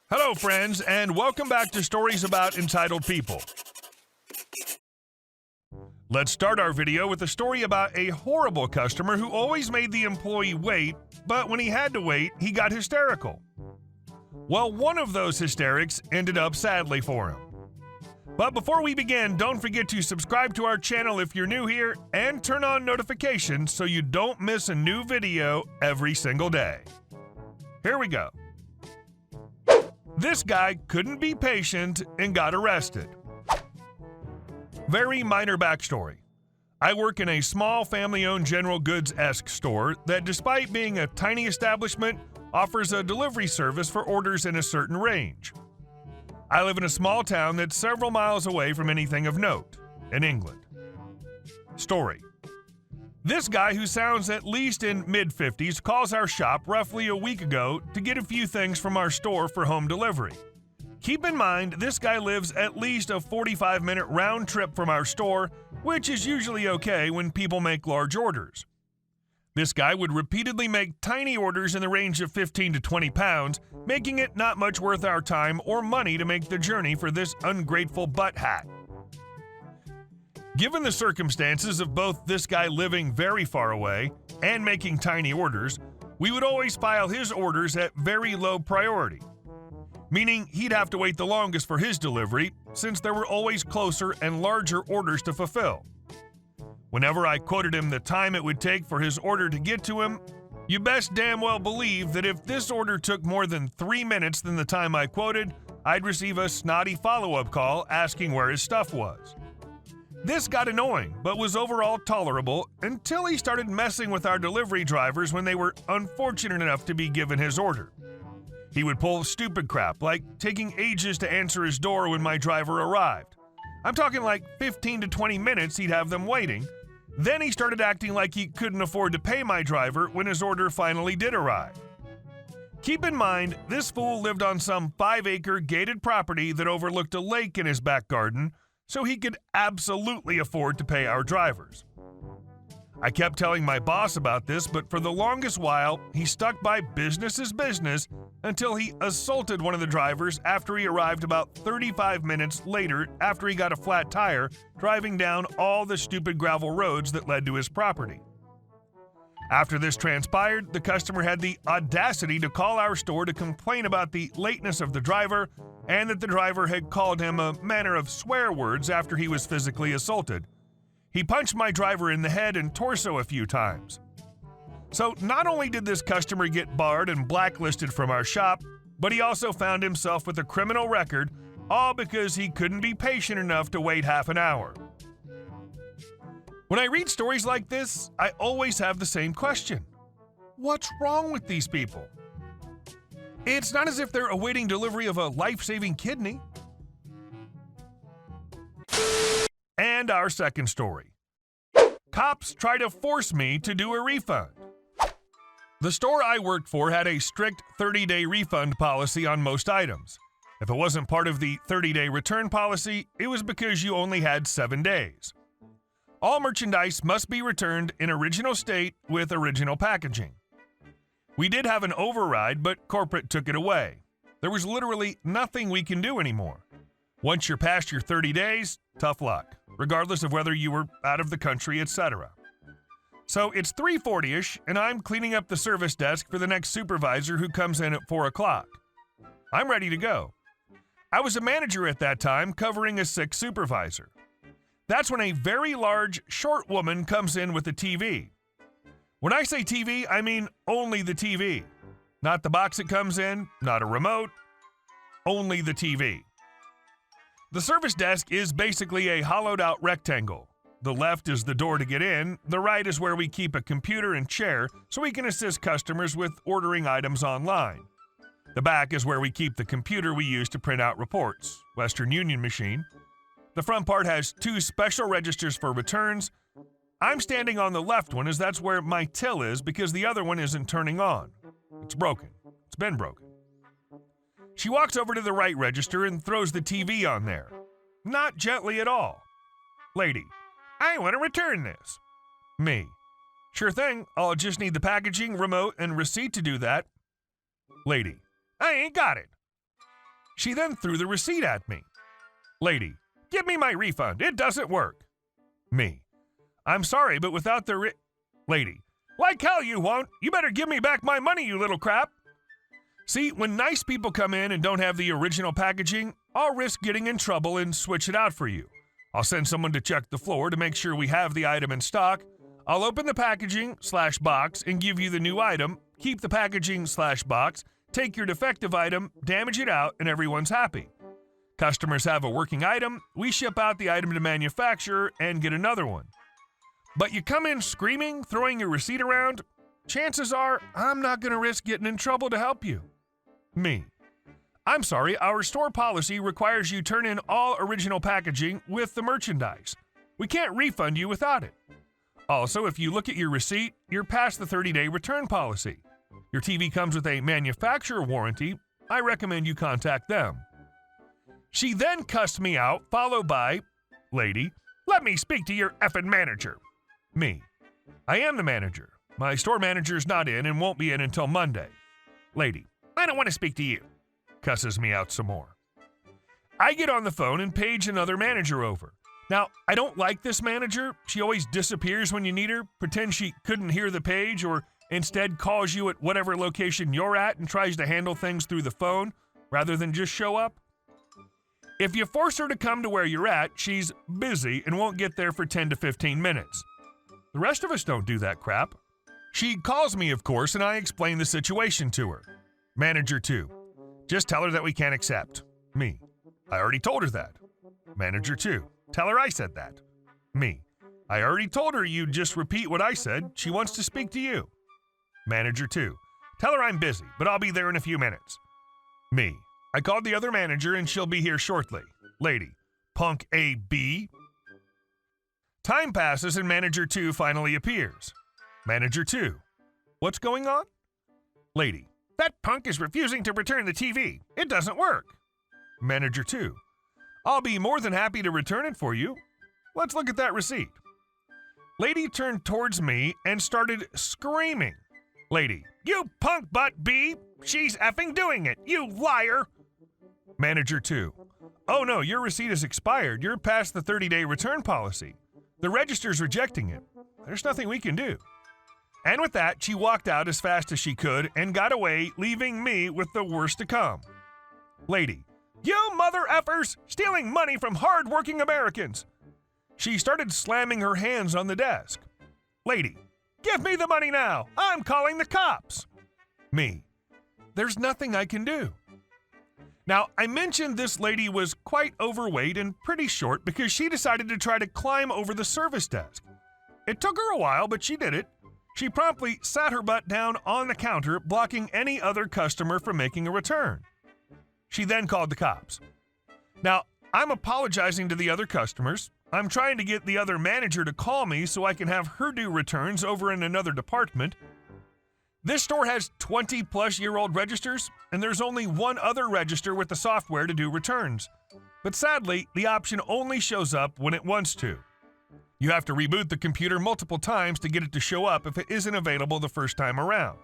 Hello, friends, and welcome back to Stories About Entitled People. Let's start our video with a story about a horrible customer who always made the employee wait, but when he had to wait, he got hysterical. Well, one of those hysterics ended up sadly for him. But before we begin, don't forget to subscribe to our channel if you're new here and turn on notifications so you don't miss a new video every single day. Here we go. This guy couldn't be patient and got arrested. Very minor backstory. I work in a small family-owned general goods-esque store that, despite being a tiny establishment, offers a delivery service for orders in a certain range. I live in a small town that's several miles away from anything of note, in England. Story. This guy, who sounds at least in mid-50s, calls our shop roughly a week ago to get a few things from our store for home delivery. Keep in mind, this guy lives at least a 45-minute round trip from our store, which is usually okay when people make large orders. This guy would repeatedly make tiny orders in the range of 15 to 20 pounds, making it not much worth our time or money to make the journey for this ungrateful butt hat. Given the circumstances of both this guy living very far away and making tiny orders, we would always file his orders at very low priority, meaning he'd have to wait the longest for his delivery since there were always closer and larger orders to fulfill. Whenever I quoted him the time it would take for his order to get to him, you best damn well believe that if this order took more than 3 minutes than the time I quoted, I'd receive a snotty follow-up call asking where his stuff was. This got annoying, but was overall tolerable until he started messing with our delivery drivers when they were unfortunate enough to be given his order. He would pull stupid crap, like taking ages to answer his door when my driver arrived. I'm talking like 15 to 20 minutes he'd have them waiting. Then he started acting like he couldn't afford to pay my driver when his order finally did arrive. Keep in mind, this fool lived on some 5-acre gated property that overlooked a lake in his back garden, so he could absolutely afford to pay our drivers. I kept telling my boss about this, but for the longest while, he stuck by business is business until he assaulted one of the drivers after he arrived about 35 minutes later after he got a flat tire driving down all the stupid gravel roads that led to his property. After this transpired, the customer had the audacity to call our store to complain about the lateness of the driver and that the driver had called him a manner of swear words after he was physically assaulted. He punched my driver in the head and torso a few times. So not only did this customer get barred and blacklisted from our shop, but he also found himself with a criminal record, all because he couldn't be patient enough to wait half an hour. When I read stories like this, I always have the same question. What's wrong with these people? It's not as if they're awaiting delivery of a life-saving kidney. And our second story. Cops try to force me to do a refund. The store I worked for had a strict 30-day refund policy on most items. If it wasn't part of the 30-day return policy, it was because you only had 7 days. All merchandise must be returned in original state with original packaging. We did have an override, but corporate took it away. There was literally nothing we can do anymore. Once you're past your 30 days, tough luck, regardless of whether you were out of the country, etc. So it's 3:40-ish, and I'm cleaning up the service desk for the next supervisor who comes in at 4 o'clock. I'm ready to go. I was a manager at that time, covering a sick supervisor. That's when a very large, short woman comes in with a TV. When I say TV, I mean only the TV. Not the box it comes in, not a remote, only the TV. The service desk is basically a hollowed-out rectangle. The left is the door to get in, the right is where we keep a computer and chair so we can assist customers with ordering items online. The back is where we keep the computer we use to print out reports, Western Union machine. The front part has 2 special registers for returns. I'm standing on the left one as that's where my till is because the other one isn't turning on. It's broken. It's been broken. She walks over to the right register and throws the TV on there. Not gently at all. Lady, I want to return this. Me. Sure thing, I'll just need the packaging, remote, and receipt to do that. Lady, I ain't got it. She then threw the receipt at me. Lady, give me my refund. It doesn't work. Me, I'm sorry, but without the Lady, like hell you won't. You better give me back my money, you little crap. See, when nice people come in and don't have the original packaging, I'll risk getting in trouble and switch it out for you. I'll send someone to check the floor to make sure we have the item in stock. I'll open the packaging/box and give you the new item, keep the packaging/box, take your defective item, damage it out, and everyone's happy. Customers have a working item, we ship out the item to manufacturer and get another one. But you come in screaming, throwing your receipt around, chances are I'm not going to risk getting in trouble to help you. Me, I'm sorry, our store policy requires you turn in all original packaging with the merchandise. We can't refund you without it. Also, if you look at your receipt, you're past the 30-day return policy. Your TV comes with a manufacturer warranty. I recommend you contact them. She then cussed me out, followed by, Lady, let me speak to your effing manager. Me, I am the manager. My store manager's not in and won't be in until Monday. Lady, I don't want to speak to you. Cusses me out some more. I get on the phone and page another manager over. Now, I don't like this manager. She always disappears when you need her, pretends she couldn't hear the page, or instead calls you at whatever location you're at and tries to handle things through the phone rather than just show up. If you force her to come to where you're at, she's busy and won't get there for 10 to 15 minutes. The rest of us don't do that crap. She calls me, of course, and I explain the situation to her. Manager 2, just tell her that we can't accept. Me, I already told her that. Manager 2, tell her I said that. Me, I already told her you'd just repeat what I said. She wants to speak to you. Manager 2, tell her I'm busy, but I'll be there in a few minutes. Me, I called the other manager and she'll be here shortly. Lady, punk AB. Time passes and Manager 2 finally appears. Manager 2, what's going on? Lady, that punk is refusing to return the TV. It doesn't work. Manager 2, I'll be more than happy to return it for you. Let's look at that receipt. Lady turned towards me and started screaming. Lady, you punk butt B! She's effing doing it, you liar! Manager 2, oh no, your receipt is expired. You're past the 30-day return policy. The register's rejecting it. There's nothing we can do. And with that, she walked out as fast as she could and got away, leaving me with the worst to come. Lady, you mother effers, stealing money from hard-working Americans. She started slamming her hands on the desk. Lady, give me the money now. I'm calling the cops. Me, there's nothing I can do. Now, I mentioned this lady was quite overweight and pretty short because she decided to try to climb over the service desk. It took her a while, but she did it. She promptly sat her butt down on the counter, blocking any other customer from making a return. She then called the cops. Now, I'm apologizing to the other customers. I'm trying to get the other manager to call me so I can have her do returns over in another department. This store has 20-plus-year-old registers, and there's only one other register with the software to do returns. But sadly, the option only shows up when it wants to. You have to reboot the computer multiple times to get it to show up if it isn't available the first time around.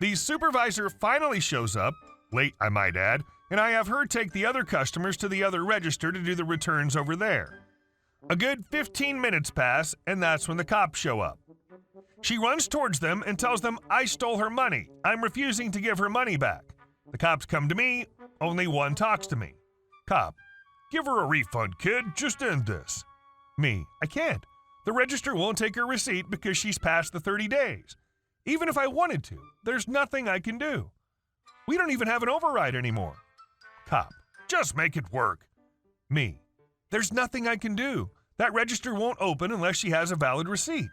The supervisor finally shows up, late I might add, and I have her take the other customers to the other register to do the returns over there. A good 15 minutes pass, and that's when the cops show up. She runs towards them and tells them I stole her money. I'm refusing to give her money back. The cops come to me. Only one talks to me. Cop, give her a refund, kid. Just end this. Me, I can't. The register won't take her receipt because she's past the 30 days. Even if I wanted to, there's nothing I can do. We don't even have an override anymore. Cop, just make it work. Me, there's nothing I can do. That register won't open unless she has a valid receipt.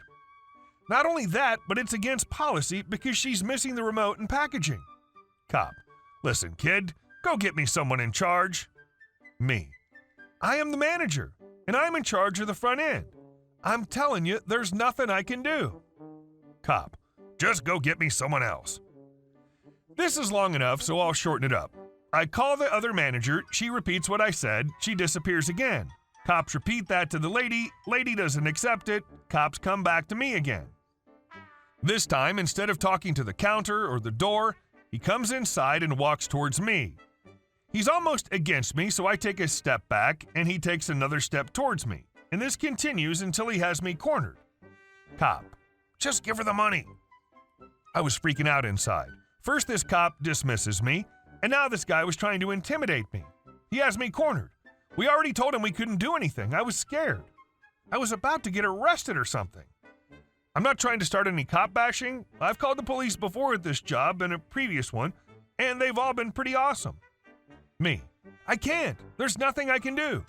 Not only that, but it's against policy because she's missing the remote and packaging. Cop, listen, kid, go get me someone in charge. Me, I am the manager, and I'm in charge of the front end. I'm telling you, there's nothing I can do. Cop, just go get me someone else. This is long enough, so I'll shorten it up. I call the other manager, she repeats what I said, she disappears again. Cops repeat that to the lady, lady doesn't accept it, cops come back to me again. This time, instead of talking to the counter or the door, he comes inside and walks towards me. He's almost against me, so I take a step back, and he takes another step towards me. And this continues until he has me cornered. Cop, just give her the money. I was freaking out inside. First, this cop dismisses me, and now this guy was trying to intimidate me. He has me cornered. We already told him we couldn't do anything. I was scared. I was about to get arrested or something. I'm not trying to start any cop bashing. I've called the police before at this job and a previous one, and they've all been pretty awesome. Me, I can't. There's nothing I can do.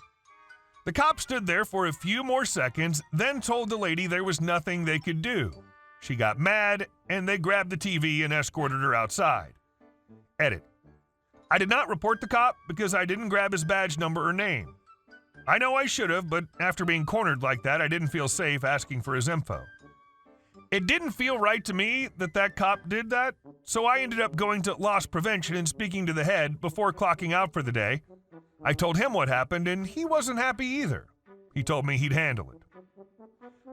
The cop stood there for a few more seconds, then told the lady there was nothing they could do. She got mad, and they grabbed the TV and escorted her outside. Edit. I did not report the cop because I didn't grab his badge number or name. I know I should have, but after being cornered like that, I didn't feel safe asking for his info. It didn't feel right to me that cop did that, so I ended up going to loss prevention and speaking to the head before clocking out for the day. I told him what happened, and he wasn't happy either. He told me he'd handle it.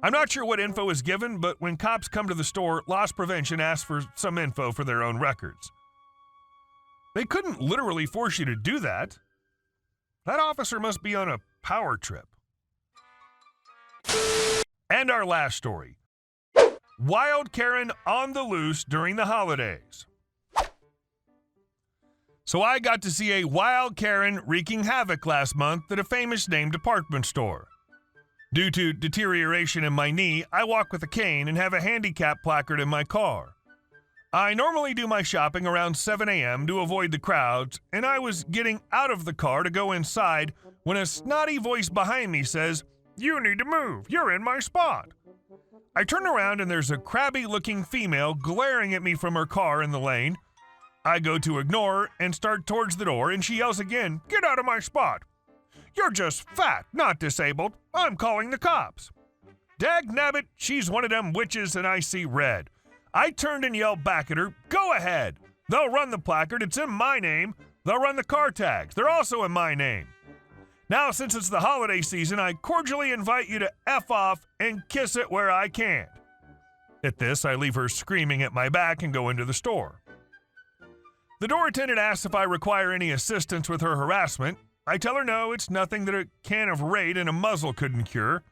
I'm not sure what info is given, but when cops come to the store, loss prevention asks for some info for their own records. They couldn't literally force you to do that. That officer must be on a power trip. And our last story. Wild Karen on the loose during the holidays. So I got to see a wild Karen wreaking havoc last month at a famous name department store. Due to deterioration in my knee, I walk with a cane and have a handicap placard in my car. I normally do my shopping around 7 a.m. to avoid the crowds, and I was getting out of the car to go inside when a snotty voice behind me says, "You need to move, you're in my spot." I turn around and there's a crabby-looking female glaring at me from her car in the lane. I go to ignore her and start towards the door, and she yells again, "Get out of my spot! You're just fat, not disabled. I'm calling the cops." Dagnabbit, she's one of them witches and I see red. I turned and yelled back at her, "Go ahead. They'll run the placard. It's in my name. They'll run the car tags. They're also in my name. Now, since it's the holiday season, I cordially invite you to F off and kiss it where I can't." At this, I leave her screaming at my back and go into the store. The door attendant asks if I require any assistance with her harassment. I tell her no, it's nothing that a can of Raid and a muzzle couldn't cure.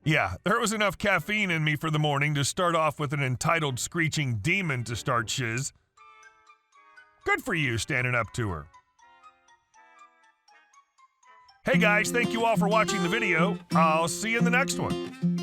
Yeah, there was enough caffeine in me for the morning to start off with an entitled screeching demon to start shiz. Good for you standing up to her. Hey guys, thank you all for watching the video. I'll see you in the next one.